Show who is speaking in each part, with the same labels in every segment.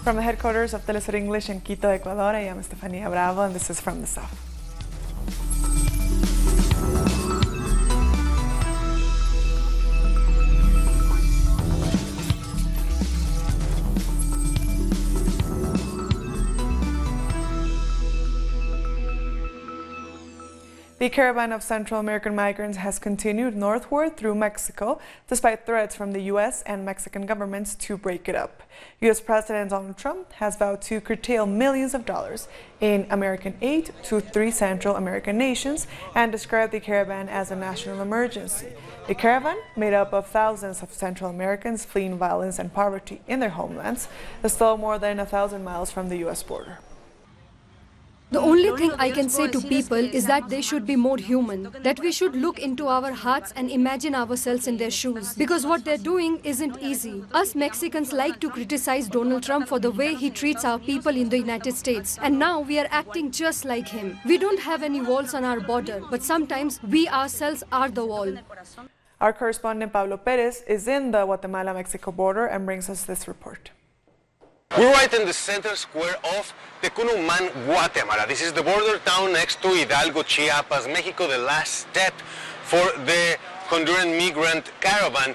Speaker 1: From the headquarters of FtS English in Quito, Ecuador, I am Estefanía Bravo, and this is From the South. The caravan of Central American migrants has continued northward through Mexico, despite threats from the U.S. and Mexican governments to break it up. U.S. President Donald Trump has vowed to curtail millions of dollars in American aid to 3 Central American nations and described the caravan as a national emergency. The caravan, made up of thousands of Central Americans fleeing violence and poverty in their homelands, is still more than 1,000 miles from the U.S. border.
Speaker 2: The only thing I can say to people is that they should be more human, that we should look into our hearts and imagine ourselves in their shoes. Because what they're doing isn't easy. Us Mexicans like to criticize Donald Trump for the way he treats our people in the United States. And now we are acting just like him. We don't have any walls on our border, but sometimes we ourselves are the wall.
Speaker 1: Our correspondent Pablo Perez is in the Guatemala-Mexico border and brings us this report.
Speaker 3: We're right in the center square of Tecunumán, Guatemala. This is the border town next to Hidalgo, Chiapas, Mexico, the last step for the Honduran migrant caravan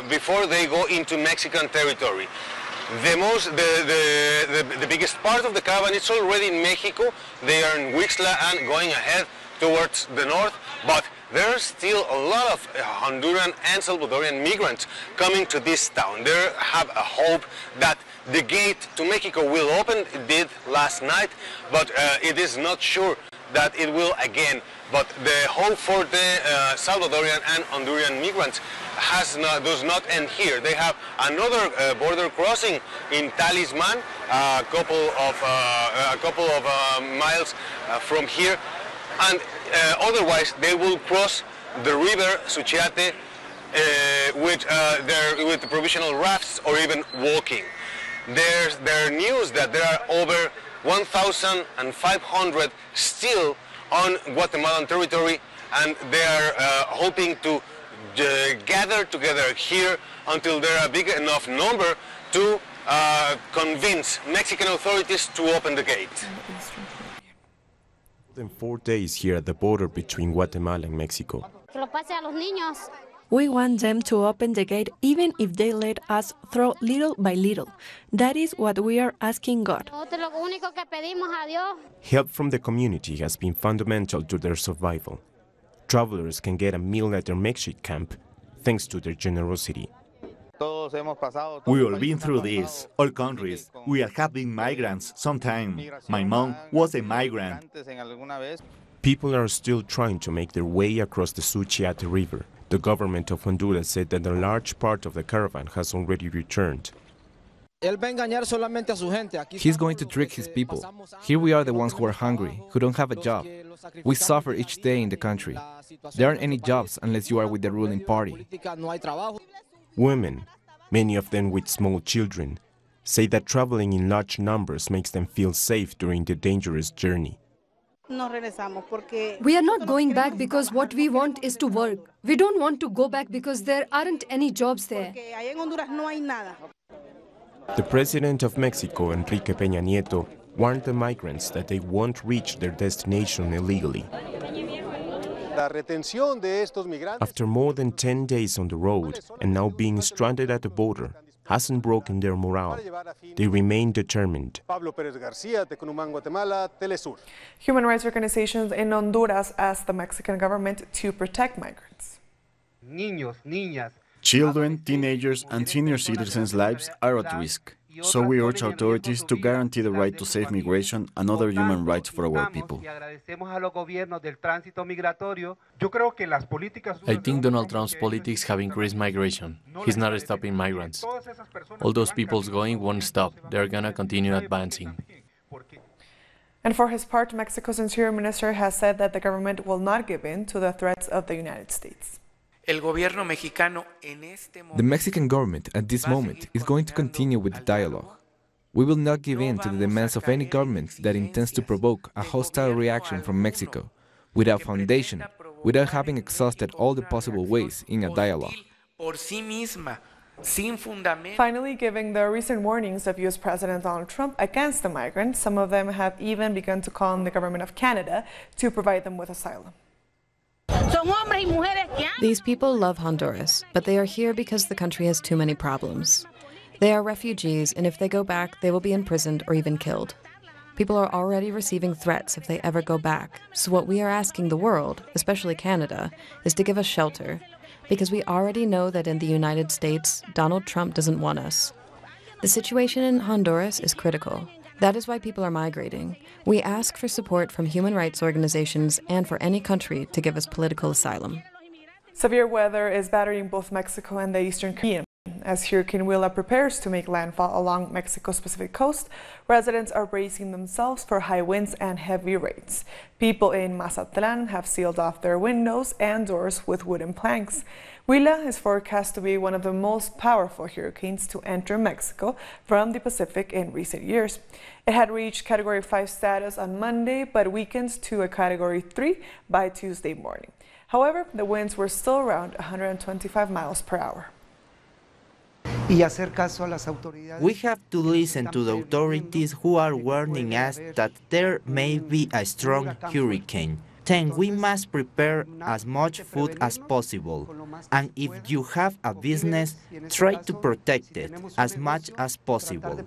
Speaker 3: before they go into Mexican territory. The biggest part of the caravan is already in Mexico. They are in Willa and going ahead towards the north, but there are still a lot of Honduran and Salvadorian migrants coming to this town. They have a hope that the gate to Mexico will open. It did last night, but it is not sure that it will again. But the hope for the Salvadorian and Honduran migrants does not end here. They have another border crossing in Talisman, a couple of miles from here, and otherwise they will cross the river Suchiate with provisional rafts or even walking. There are news that there are over 1,500 still on Guatemalan territory, and they are hoping to gather together here until there are a big enough number to convince Mexican authorities to open the gate.
Speaker 4: More than 4 days here at the border between Guatemala and Mexico.
Speaker 5: We want them to open the gate even if they let us through little by little. That is what we are asking God.
Speaker 4: Help from the community has been fundamental to their survival. Travelers can get a meal at their makeshift camp thanks to their generosity.
Speaker 6: We all been through this, all countries. We have been migrants sometime. My mom was a migrant.
Speaker 4: People are still trying to make their way across the Suchiate River. The government of Honduras said that a large part of the caravan has already returned.
Speaker 7: He's going to trick his people. Here we are, the ones who are hungry, who don't have a job. We suffer each day in the country. There aren't any jobs unless you are with the ruling party.
Speaker 4: Women, many of them with small children, say that traveling in large numbers makes them feel safe during the dangerous journey.
Speaker 2: We are not going back because what we want is to work. We don't want to go back because there aren't any jobs there.
Speaker 4: The president of Mexico, Enrique Peña Nieto, warned the migrants that they won't reach their destination illegally. After more than 10 days on the road and now being stranded at the border, hasn't broken their morale. They remain determined.
Speaker 1: Human rights organizations in Honduras asked the Mexican government to protect migrants.
Speaker 6: Children, teenagers, and senior citizens' lives are at risk. So we urge authorities to guarantee the right to safe migration and other human rights for our people.
Speaker 8: I think Donald Trump's politics have increased migration. He's not stopping migrants. All those people going won't stop. They're gonna continue advancing.
Speaker 1: And for his part, Mexico's Interior Minister has said that the government will not give in to the threats of the United States.
Speaker 7: The Mexican government at this moment is going to continue with the dialogue. We will not give in to the demands of any government that intends to provoke a hostile reaction from Mexico without foundation, without having exhausted all the possible ways in a dialogue.
Speaker 1: Finally, giving the recent warnings of U.S. President Donald Trump against the migrants, some of them have even begun to call on the government of Canada to provide them with asylum.
Speaker 9: These people love Honduras, but they are here because the country has too many problems. They are refugees, and if they go back, they will be imprisoned or even killed. People are already receiving threats if they ever go back, so what we are asking the world, especially Canada, is to give us shelter, because we already know that in the United States, Donald Trump doesn't want us. The situation in Honduras is critical. That is why people are migrating. We ask for support from human rights organizations and for any country to give us political asylum.
Speaker 1: Severe weather is battering both Mexico and the Eastern Caribbean. As Hurricane Willa prepares to make landfall along Mexico's Pacific coast, residents are bracing themselves for high winds and heavy rains. People in Mazatlan have sealed off their windows and doors with wooden planks. Willa is forecast to be one of the most powerful hurricanes to enter Mexico from the Pacific in recent years. It had reached Category 5 status on Monday, but weakened to a Category 3 by Tuesday morning. However, the winds were still around 125 miles per hour.
Speaker 10: We have to listen to the authorities who are warning us that there may be a strong hurricane. Then we must prepare as much food as possible. And if you have a business, try to protect it as much as possible.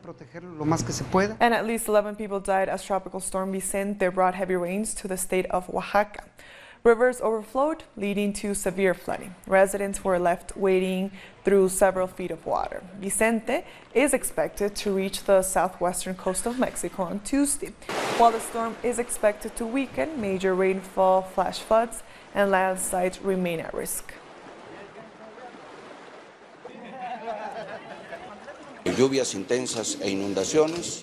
Speaker 1: And at least 11 people died as Tropical Storm Vicente brought heavy rains to the state of Oaxaca. Rivers overflowed, leading to severe flooding. Residents were left wading through several feet of water. Vicente is expected to reach the southwestern coast of Mexico on Tuesday. While the storm is expected to weaken, major rainfall, flash floods, and landslides remain at risk.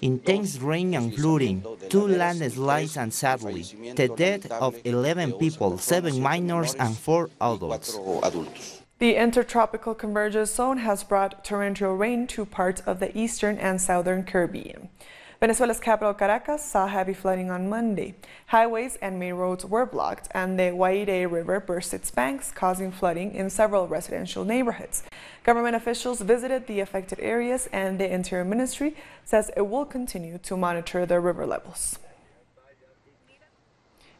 Speaker 10: Intense rain and flooding, 2 landslides and sadly, the death of 11 people, 7 minors and 4 adults.
Speaker 1: The intertropical convergence zone has brought torrential rain to parts of the eastern and southern Caribbean. Venezuela's capital, Caracas, saw heavy flooding on Monday. Highways and main roads were blocked, and the Guaire River burst its banks, causing flooding in several residential neighborhoods. Government officials visited the affected areas, and the Interior Ministry says it will continue to monitor the river levels.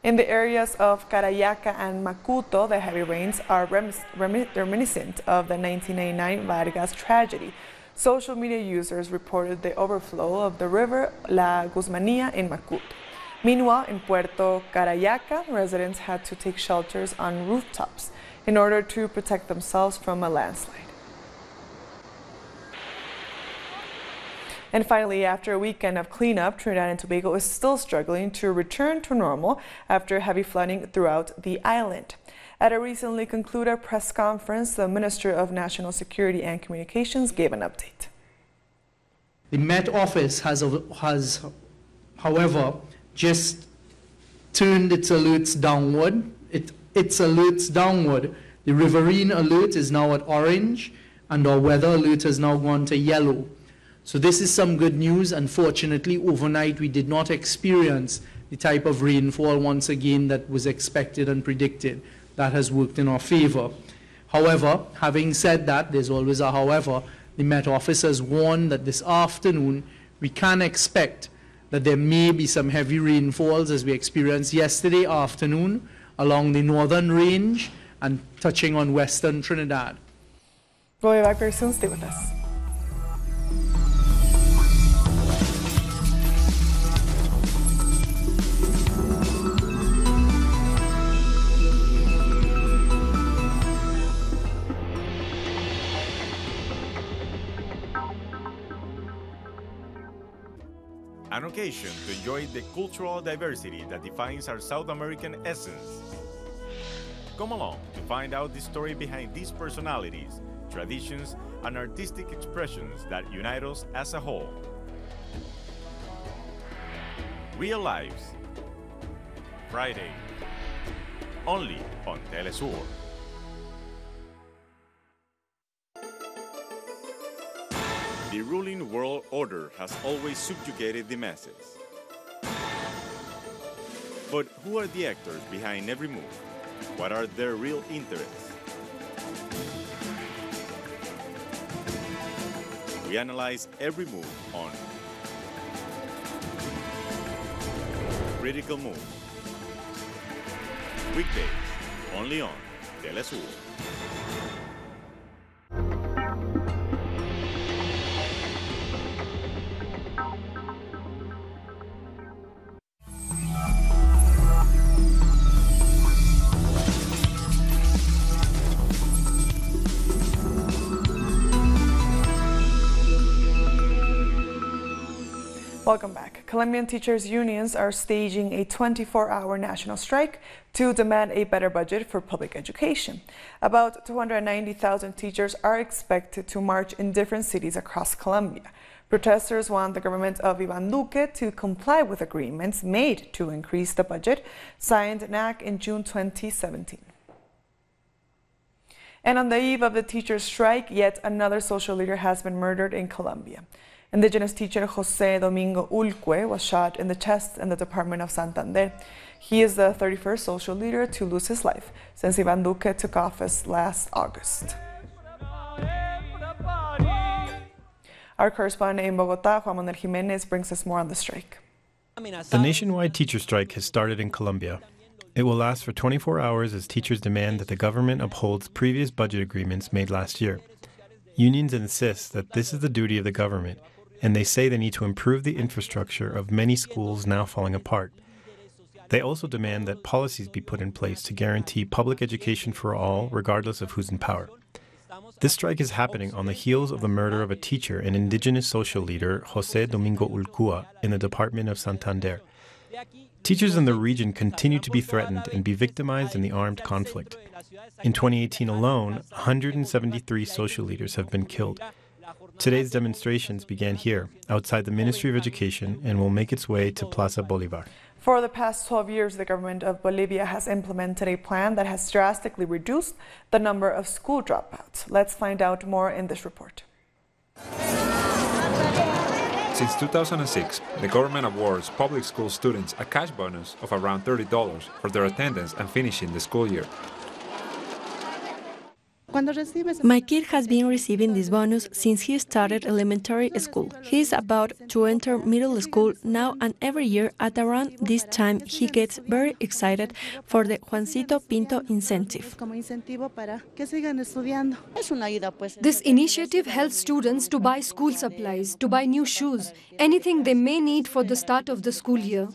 Speaker 1: In the areas of Carayaca and Macuto, the heavy rains are reminiscent of the 1999 Vargas tragedy. Social media users reported the overflow of the river La Guzmanía in Macuto. Meanwhile, in Puerto Carayaca, residents had to take shelters on rooftops in order to protect themselves from a landslide. And finally, after a weekend of cleanup, Trinidad and Tobago is still struggling to return to normal after heavy flooding throughout the island. At a recently concluded press conference, the Minister of National Security and Communications gave an update.
Speaker 11: The Met Office has however, just turned its alerts downward. Its alerts downward. The riverine alert is now at orange, and our weather alert has now gone to yellow. So this is some good news. Unfortunately, overnight we did not experience the type of rainfall once again that was expected and predicted. That has worked in our favor. However, having said that, there's always a however, the Met Office has warned that this afternoon we can expect that there may be some heavy rainfalls as we experienced yesterday afternoon along the northern range and touching on western Trinidad.
Speaker 1: We'll be back very soon. Stay with us.
Speaker 12: An occasion to enjoy the cultural diversity that defines our South American essence. Come along to find out the story behind these personalities, traditions, and artistic expressions that unite us as a whole. Real Lives, Friday, only on Telesur. The ruling world order has always subjugated the masses. But who are the actors behind every move? What are their real interests? We analyze every move on Critical Move. Weekdays, only on Telesur.
Speaker 1: Welcome back. Colombian teachers' unions are staging a 24-hour national strike to demand a better budget for public education. About 290,000 teachers are expected to march in different cities across Colombia. Protesters want the government of Iván Duque to comply with agreements made to increase the budget signed NAC in June 2017. And on the eve of the teachers' strike, yet another social leader has been murdered in Colombia. Indigenous teacher José Domingo Ulque was shot in the chest in the department of Santander. He is the 31st social leader to lose his life since Iván Duque took office last August. Our correspondent in Bogotá, Juan Manuel Jiménez, brings us more on the strike.
Speaker 13: The nationwide teacher strike has started in Colombia. It will last for 24 hours as teachers demand that the government upholds previous budget agreements made last year. Unions insist that this is the duty of the government, and they say they need to improve the infrastructure of many schools now falling apart. They also demand that policies be put in place to guarantee public education for all, regardless of who's in power. This strike is happening on the heels of the murder of a teacher and indigenous social leader, José Domingo Ulcua, in the department of Santander. Teachers in the region continue to be threatened and be victimized in the armed conflict. In 2018 alone, 173 social leaders have been killed. Today's demonstrations began here, outside the Ministry of Education, and will make its way to Plaza Bolívar.
Speaker 1: For the past 12 years, the government of Bolivia has implemented a plan that has drastically reduced the number of school dropouts. Let's find out more in this report.
Speaker 14: Since 2006, the government awards public school students a cash bonus of around $30 for their attendance and finishing the school year.
Speaker 5: My kid has been receiving this bonus since he started elementary school. He is about to enter middle school now, and every year at around this time he gets very excited for the Juancito Pinto incentive.
Speaker 2: This initiative helps students to buy school supplies, to buy new shoes, anything they may need for the start of the school year.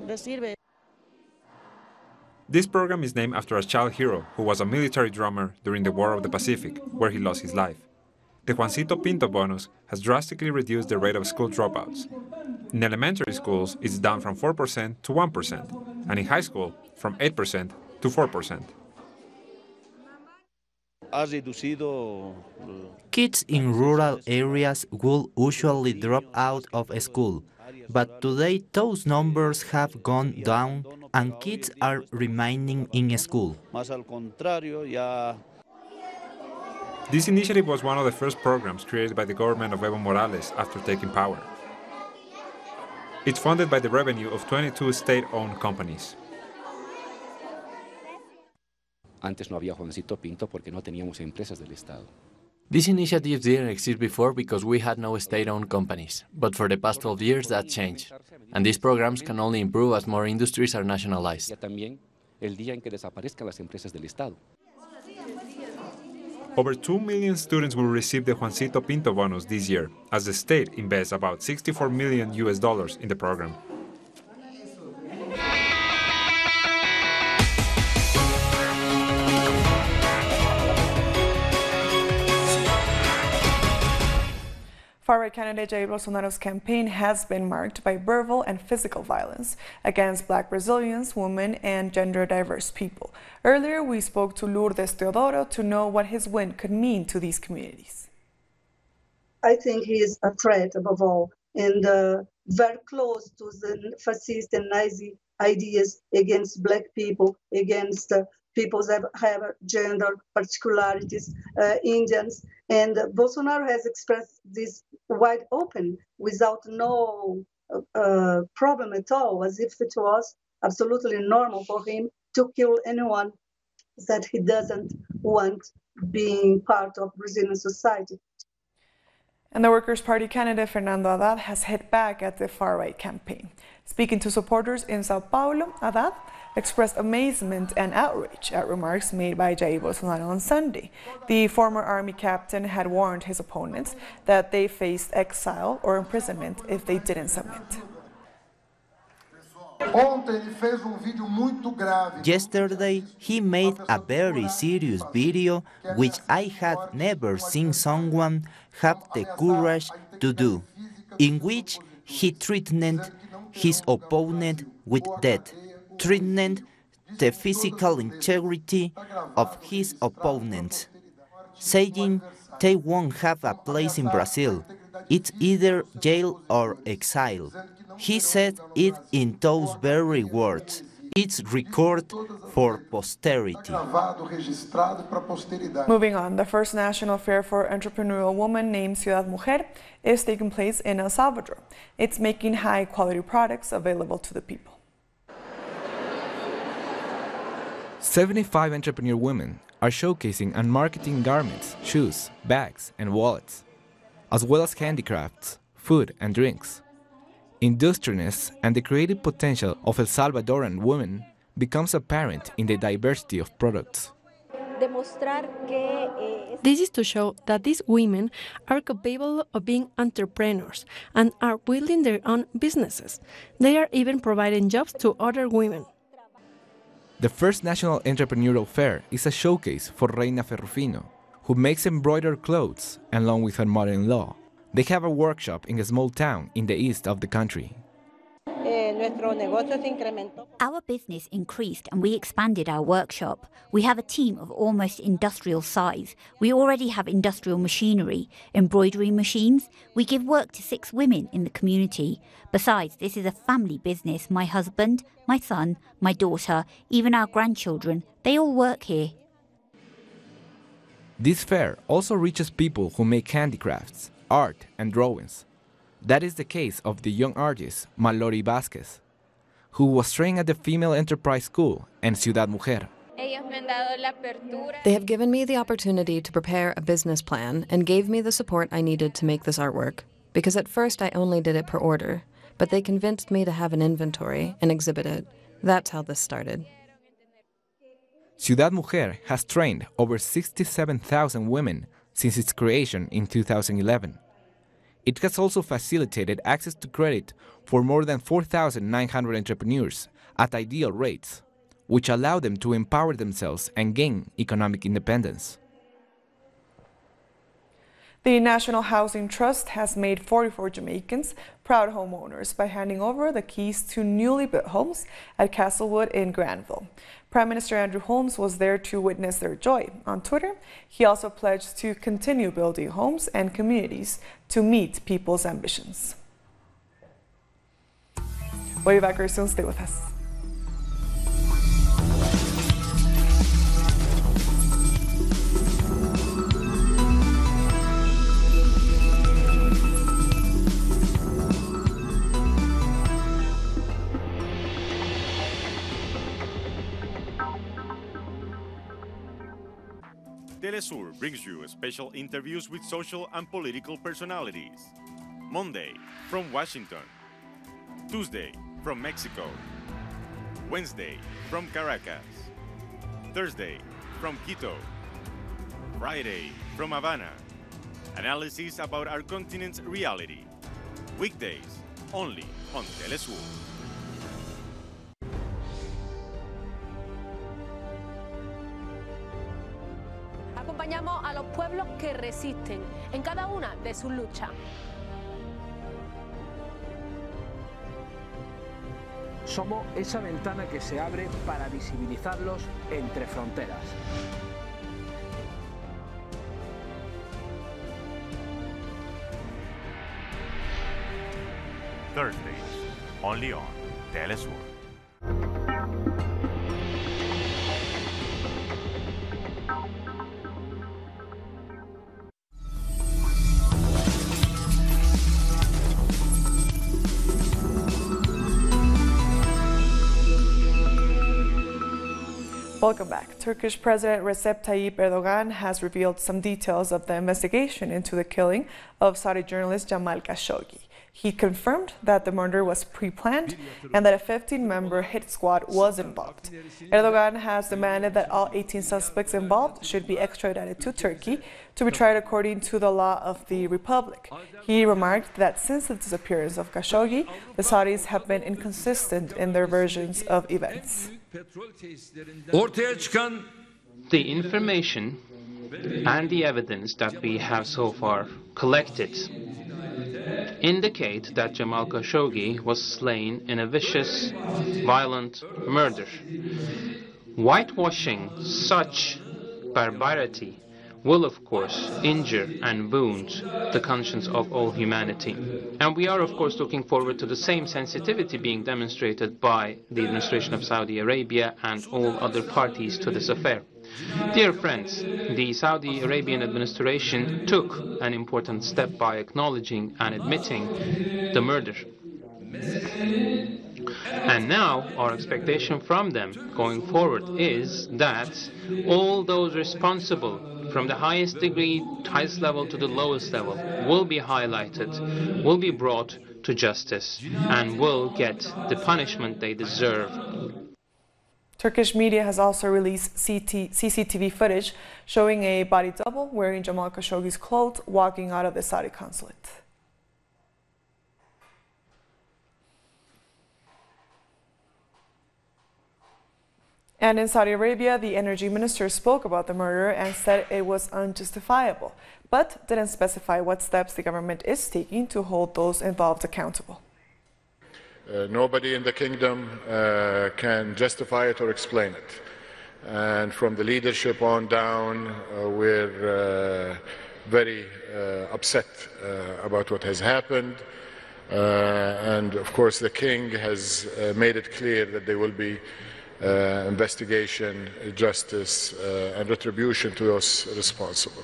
Speaker 14: This program is named after a child hero who was a military drummer during the War of the Pacific, where he lost his life. The Juancito Pinto bonus has drastically reduced the rate of school dropouts. In elementary schools, it's down from 4% to 1%, and in high school, from 8% to 4%.
Speaker 10: Kids in rural areas will usually drop out of school, but today those numbers have gone down and kids are remaining in school.
Speaker 14: This initiative was one of the first programs created by the government of Evo Morales after taking power. It's funded by the revenue of 22 state-owned companies.
Speaker 15: Antes no había Juancito Pinto porque no teníamos empresas del Estado.
Speaker 8: These initiatives didn't exist before because we had no state-owned companies, but for the past 12 years that changed. And these programs can only improve as more industries are nationalized.
Speaker 14: Over 2 million students will receive the Juancito Pinto bonus this year, as the state invests about $64 million in the program.
Speaker 1: Far-right candidate Jair Bolsonaro's campaign has been marked by verbal and physical violence against Black Brazilians, women, and gender-diverse people. Earlier, we spoke to Lourdes Teodoro to know what his win could mean to these communities.
Speaker 16: I think he is a threat above all, and very close to the fascist and Nazi ideas against Black people, against people that have gender particularities, Indians. And Bolsonaro has expressed this wide open without no problem at all, as if it was absolutely normal for him to kill anyone that he doesn't want being part of Brazilian society.
Speaker 1: And the Workers' Party candidate Fernando Haddad has hit back at the far-right campaign. Speaking to supporters in Sao Paulo, Haddad expressed amazement and outrage at remarks made by Jair Bolsonaro on Sunday. The former army captain had warned his opponents that they faced exile or imprisonment if they didn't submit.
Speaker 10: Yesterday, he made a very serious video which I had never seen someone have the courage to do, in which he threatened his opponent with death, threatened the physical integrity of his opponents, saying they won't have a place in Brazil. It's either jail or exile. He said it in those very words. It's recorded for posterity.
Speaker 1: Moving on, the first national fair for entrepreneurial women named Ciudad Mujer is taking place in El Salvador. It's making high-quality products available to the people.
Speaker 7: 75 entrepreneur women are showcasing and marketing garments, shoes, bags, and wallets, as well as handicrafts, food and drinks. Industriousness and the creative potential of El Salvadoran women becomes apparent in the diversity of products.
Speaker 5: This is to show that these women are capable of being entrepreneurs and are building their own businesses. They are even providing jobs to other women.
Speaker 7: The first National Entrepreneurial Fair is a showcase for Reina Ferrufino, who makes embroidered clothes along with her mother-in-law. They have a workshop in a small town in the east of the country.
Speaker 17: Our business increased and we expanded our workshop. We have a team of almost industrial size. We already have industrial machinery, embroidery machines. We give work to 6 women in the community. Besides, this is a family business. My husband, my son, my daughter, even our grandchildren, they all work here.
Speaker 7: This fair also reaches people who make handicrafts, art and drawings. That is the case of the young artist Mallory Vasquez, who was trained at the Female Enterprise School and Ciudad Mujer.
Speaker 9: They have given me the opportunity to prepare a business plan and gave me the support I needed to make this artwork, because at first I only did it per order, but they convinced me to have an inventory and exhibit it. That's how this started.
Speaker 7: Ciudad Mujer has trained over 67,000 women since its creation in 2011. It has also facilitated access to credit for more than 4,900 entrepreneurs at ideal rates, which allow them to empower themselves and gain economic independence.
Speaker 1: The National Housing Trust has made 44 Jamaicans proud homeowners by handing over the keys to newly built homes at Castlewood in Granville. Prime Minister Andrew Holmes was there to witness their joy. On Twitter, he also pledged to continue building homes and communities to meet people's ambitions. We'll be back very soon. Stay with us.
Speaker 12: Telesur brings you special interviews with social and political personalities. Monday, from Washington. Tuesday, from Mexico. Wednesday, from Caracas. Thursday, from Quito. Friday, from Havana. Analysis about our continent's reality. Weekdays, only on Telesur.
Speaker 18: Acompañamos a los pueblos que resisten en cada una de sus luchas.
Speaker 19: Somos esa ventana que se abre para visibilizarlos entre fronteras.
Speaker 12: Thursdays, only on Telesur.
Speaker 1: Welcome back. Turkish President Recep Tayyip Erdogan has revealed some details of the investigation into the killing of Saudi journalist Jamal Khashoggi. He confirmed that the murder was pre-planned and that a 15-member hit squad was involved. Erdogan has demanded that all 18 suspects involved should be extradited to Turkey to be tried according to the law of the Republic. He remarked that since the disappearance of Khashoggi, the Saudis have been inconsistent in their versions of events.
Speaker 20: The information and the evidence that we have so far collected indicate that Jamal Khashoggi was slain in a vicious, violent murder. Whitewashing such barbarity will, of course, injure and wound the conscience of all humanity. And we are, of course, looking forward to the same sensitivity being demonstrated by the administration of Saudi Arabia and all other parties to this affair. Dear friends, the Saudi Arabian administration took an important step by acknowledging and admitting the murder. And now our expectation from them going forward is that all those responsible from the highest degree, highest level to the lowest level will be highlighted, will be brought to justice and will get the punishment they deserve.
Speaker 1: Turkish media has also released CCTV footage showing a body double wearing Jamal Khashoggi's clothes walking out of the Saudi consulate. And in Saudi Arabia, the energy minister spoke about the murder and said it was unjustifiable, but didn't specify what steps the government is taking to hold those involved accountable.
Speaker 21: Nobody in the kingdom can justify it or explain it. And from the leadership on down, we're very upset about what has happened. And of course, the king has made it clear that there will be investigation, justice, and retribution to those responsible.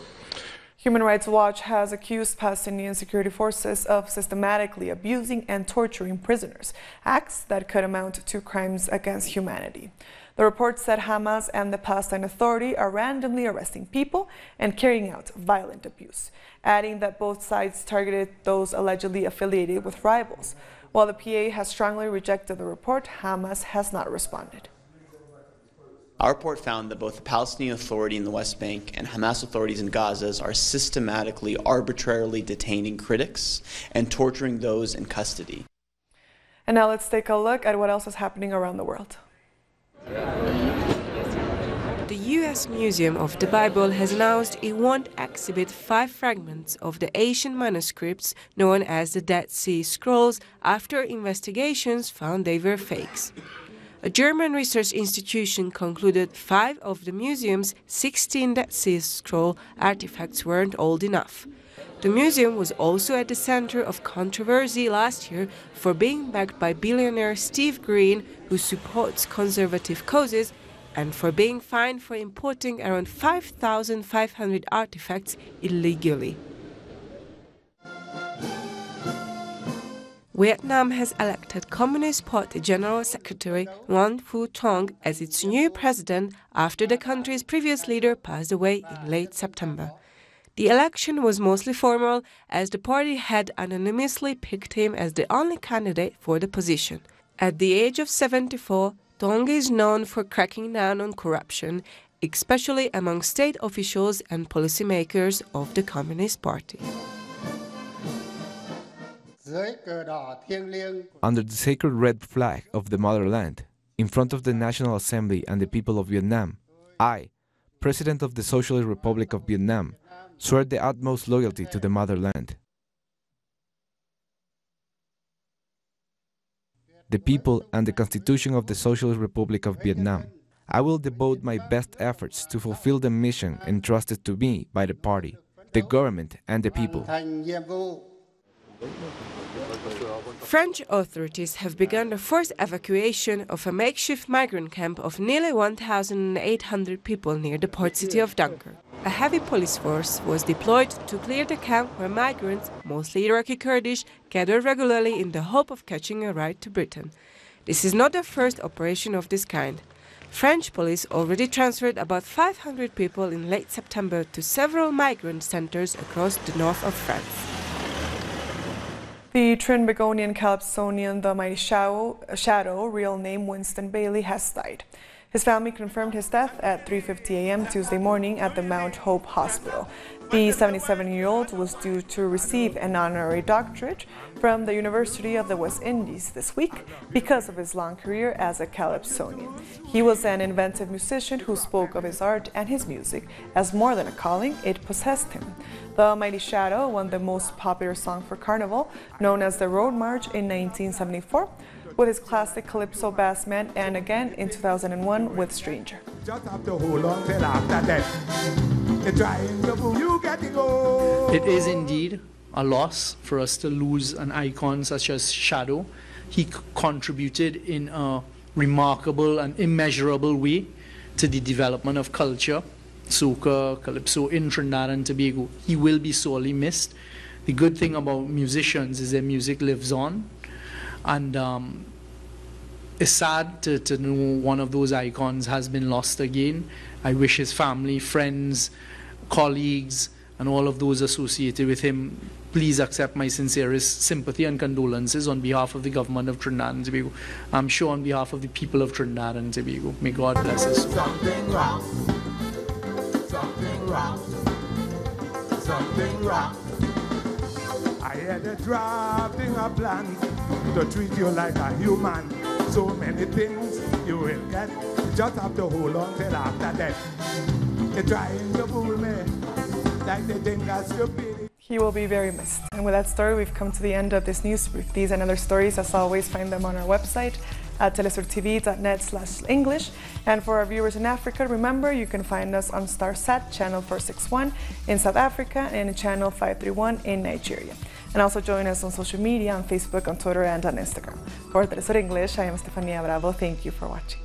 Speaker 1: Human Rights Watch has accused Palestinian security forces of systematically abusing and torturing prisoners, acts that could amount to crimes against humanity. The report said Hamas and the Palestine Authority are randomly arresting people and carrying out violent abuse, adding that both sides targeted those allegedly affiliated with rivals. While the PA has strongly rejected the report, Hamas has not responded.
Speaker 22: Our report found that both the Palestinian Authority in the West Bank and Hamas authorities in Gaza are systematically, arbitrarily detaining critics and torturing those in custody.
Speaker 1: And now let's take a look at what else is happening around the world.
Speaker 23: The U.S. Museum of the Bible has announced it won't exhibit 5 fragments of the ancient manuscripts known as the Dead Sea Scrolls after investigations found they were fakes. A German research institution concluded 5 of the museum's 16 Dead Sea Scroll artifacts weren't old enough. The museum was also at the center of controversy last year for being backed by billionaire Steve Green, who supports conservative causes, and for being fined for importing around 5,500 artifacts illegally. Vietnam has elected Communist Party General Secretary Nguyen Phu Trong as its new president after the country's previous leader passed away in late September. The election was mostly formal, as the party had anonymously picked him as the only candidate for the position. At the age of 74, Trong is known for cracking down on corruption, especially among state officials and policymakers of the Communist Party.
Speaker 7: Under the sacred red flag of the motherland, in front of the National Assembly and the people of Vietnam, I, President of the Socialist Republic of Vietnam, swear the utmost loyalty to the motherland. The people and the Constitution of the Socialist Republic of Vietnam. I will devote my best efforts to fulfill the mission entrusted to me by the party, the government and the people.
Speaker 23: French authorities have begun the forced evacuation of a makeshift migrant camp of nearly 1,800 people near the port city of Dunkirk. A heavy police force was deployed to clear the camp where migrants, mostly Iraqi Kurdish, gather regularly in the hope of catching a ride to Britain. This is not the first operation of this kind. French police already transferred about 500 people in late September to several migrant centers across the north of France.
Speaker 1: The Trinbagonian Calypsonian, the Mighty Shadow, real name Winston Bailey, has died. His family confirmed his death at 3:50 a.m. Tuesday morning at the Mount Hope Hospital. The 77-year-old was due to receive an honorary doctorate from the University of the West Indies this week because of his long career as a calypsonian. He was an inventive musician who spoke of his art and his music as more than a calling, it possessed him. The Mighty Shadow won the most popular song for Carnival, known as the Road March, in 1974, with his classic Calypso Bass Man, and again in 2001 with Stranger.
Speaker 11: It is indeed a loss for us to lose an icon such as Shadow. He contributed in a remarkable and immeasurable way to the development of culture, soca, calypso in Trinidad and Tobago. He will be sorely missed. The good thing about musicians is their music lives on, and it's sad to know one of those icons has been lost again. I wish his family, friends, colleagues, and all of those associated with him, please accept my sincerest sympathy and condolences on behalf of the government of Trinidad and Tobago. I'm sure on behalf of the people of Trinidad and Tobago. May God bless us.
Speaker 3: Something wrong. Something wrong. Something wrong. I had a drafting a plan to treat you like a human. So many things you will get. You just have to hold on till after death. You're trying to fool me like they think I'm stupid.
Speaker 1: He will be very missed. And with that story, we've come to the end of this news brief. These and other stories, as always, find them on our website at telesurtv.net/English. And for our viewers in Africa, remember you can find us on StarSat channel 461 in South Africa and channel 531 in Nigeria. And also join us on social media, on Facebook, on Twitter, and on Instagram. For Telesur English, I am Stefania Bravo. Thank you for watching.